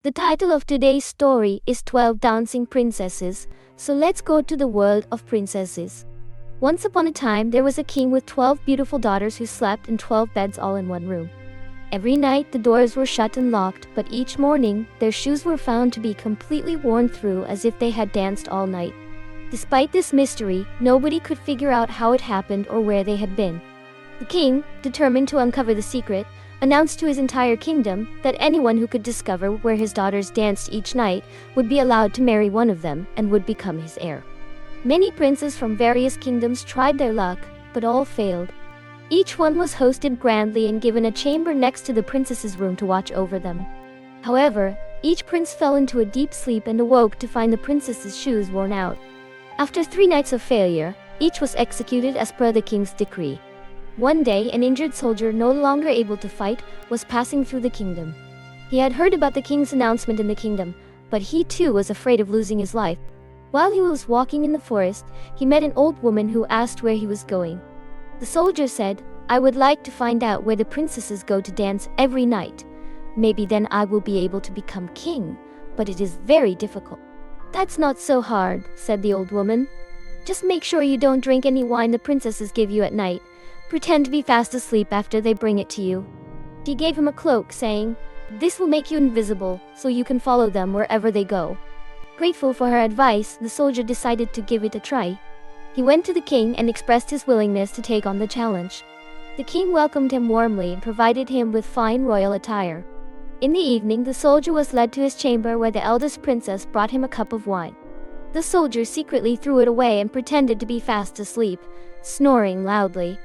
The title of today's story is 12 Dancing Princesses, so let's go to the world of princesses. Once upon a time, there was a king with 12 beautiful daughters who slept in 12 beds all in one room. Every night, the doors were shut and locked, but each morning, their shoes were found to be completely worn through as if they had danced all night. Despite this mystery, nobody could figure out how it happened or where they had been. The king, determined to uncover the secret, announced to his entire kingdom that anyone who could discover where his daughters danced each night would be allowed to marry one of them and would become his heir. Many princes from various kingdoms tried their luck, but all failed. Each one was hosted grandly and given a chamber next to the princess's room to watch over them. However, each prince fell into a deep sleep and awoke to find the princess's shoes worn out. After 3 nights of failure, each was executed as per the king's decree. One day, an injured soldier no longer able to fight was passing through the kingdom. He had heard about the king's announcement in the kingdom, but he too was afraid of losing his life. While he was walking in the forest, he met an old woman who asked where he was going. The soldier said, "I would like to find out where the princesses go to dance every night. Maybe then I will be able to become king, but it is very difficult." "That's not so hard," said the old woman. "Just make sure you don't drink any wine the princesses give you at night. Pretend to be fast asleep after they bring it to you." She gave him a cloak, saying, "This will make you invisible, so you can follow them wherever they go." Grateful for her advice, the soldier decided to give it a try. He went to the king and expressed his willingness to take on the challenge. The king welcomed him warmly and provided him with fine royal attire. In the evening, the soldier was led to his chamber where the eldest princess brought him a cup of wine. The soldier secretly threw it away and pretended to be fast asleep, snoring loudly.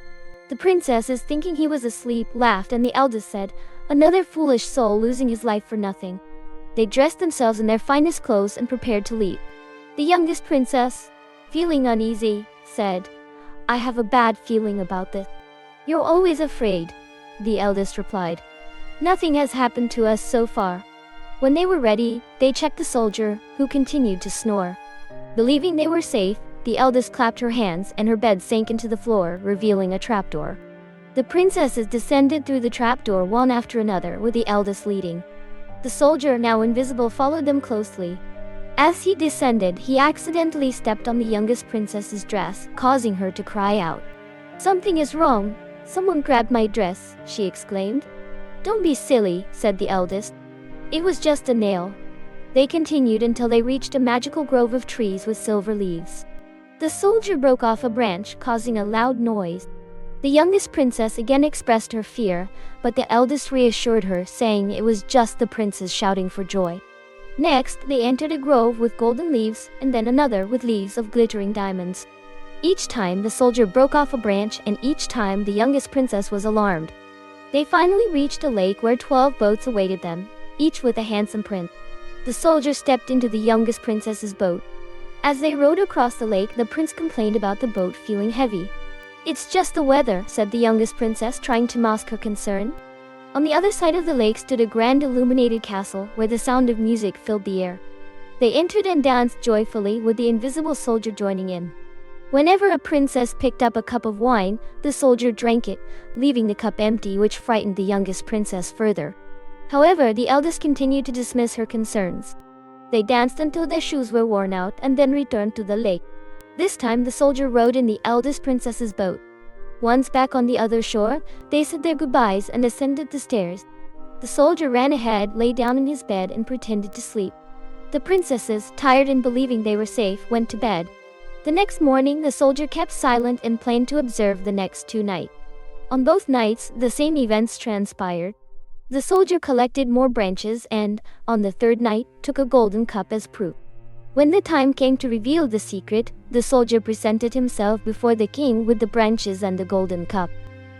The princesses, thinking he was asleep, laughed, and the eldest said, "Another foolish soul losing his life for nothing." They dressed themselves in their finest clothes and prepared to leave. The youngest princess, feeling uneasy, said, "I have a bad feeling about this." "You're always afraid," the eldest replied. "Nothing has happened to us so far." When they were ready, they checked the soldier, who continued to snore. Believing they were safe, the eldest clapped her hands and her bed sank into the floor, revealing a trapdoor. The princesses descended through the trapdoor one after another, with the eldest leading. The soldier, now invisible, followed them closely. As he descended, he accidentally stepped on the youngest princess's dress, causing her to cry out. "Something is wrong. Someone grabbed my dress," she exclaimed. "Don't be silly," said the eldest. "It was just a nail." They continued until they reached a magical grove of trees with silver leaves. The soldier broke off a branch, causing a loud noise. The youngest princess again expressed her fear, but the eldest reassured her, saying it was just the princes shouting for joy. Next, they entered a grove with golden leaves, and then another with leaves of glittering diamonds. Each time, the soldier broke off a branch, and each time, the youngest princess was alarmed. They finally reached a lake where 12 boats awaited them, each with a handsome prince. The soldier stepped into the youngest princess's boat. As they rowed across the lake, the prince complained about the boat feeling heavy. "It's just the weather," said the youngest princess, trying to mask her concern. On the other side of the lake stood a grand illuminated castle where the sound of music filled the air. They entered and danced joyfully, with the invisible soldier joining in. Whenever a princess picked up a cup of wine, the soldier drank it, leaving the cup empty, which frightened the youngest princess further. However, the eldest continued to dismiss her concerns. They danced until their shoes were worn out and then returned to the lake. This time, the soldier rowed in the eldest princess's boat. Once back on the other shore, they said their goodbyes and ascended the stairs. The soldier ran ahead, lay down in his bed, and pretended to sleep. The princesses, tired and believing they were safe, went to bed. The next morning, the soldier kept silent and planned to observe the next 2 nights. On both nights, the same events transpired. The soldier collected more branches and, on the 3rd night, took a golden cup as proof. When the time came to reveal the secret, the soldier presented himself before the king with the branches and the golden cup.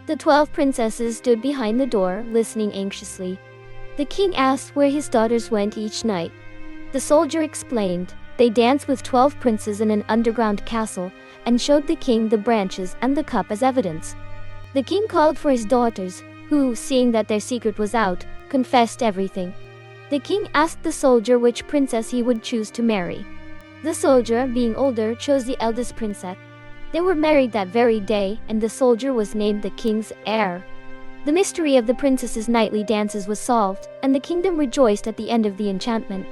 The 12 princesses stood behind the door, listening anxiously. The king asked where his daughters went each night. The soldier explained, "They danced with 12 princes in an underground castle," and showed the king the branches and the cup as evidence. The king called for his daughters, who, seeing that their secret was out, confessed everything. The king asked the soldier which princess he would choose to marry. The soldier, being older, chose the eldest princess. They were married that very day, and the soldier was named the king's heir. The mystery of the princess's nightly dances was solved, and the kingdom rejoiced at the end of the enchantment.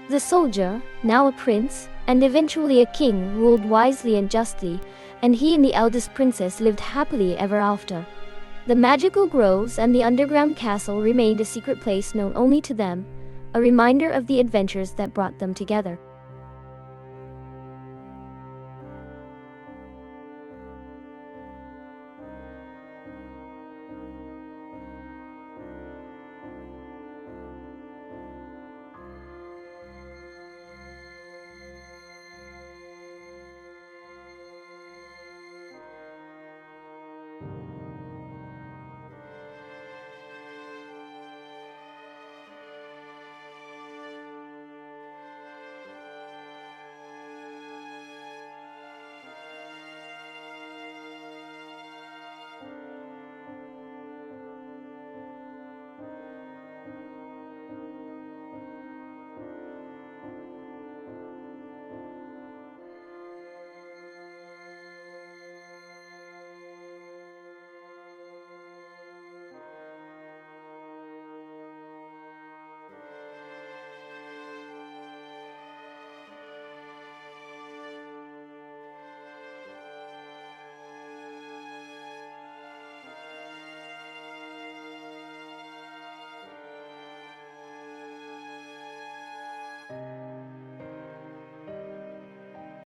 The soldier, now a prince, and eventually a king, ruled wisely and justly, and he and the eldest princess lived happily ever after. The magical groves and the underground castle remained a secret place known only to them, a reminder of the adventures that brought them together.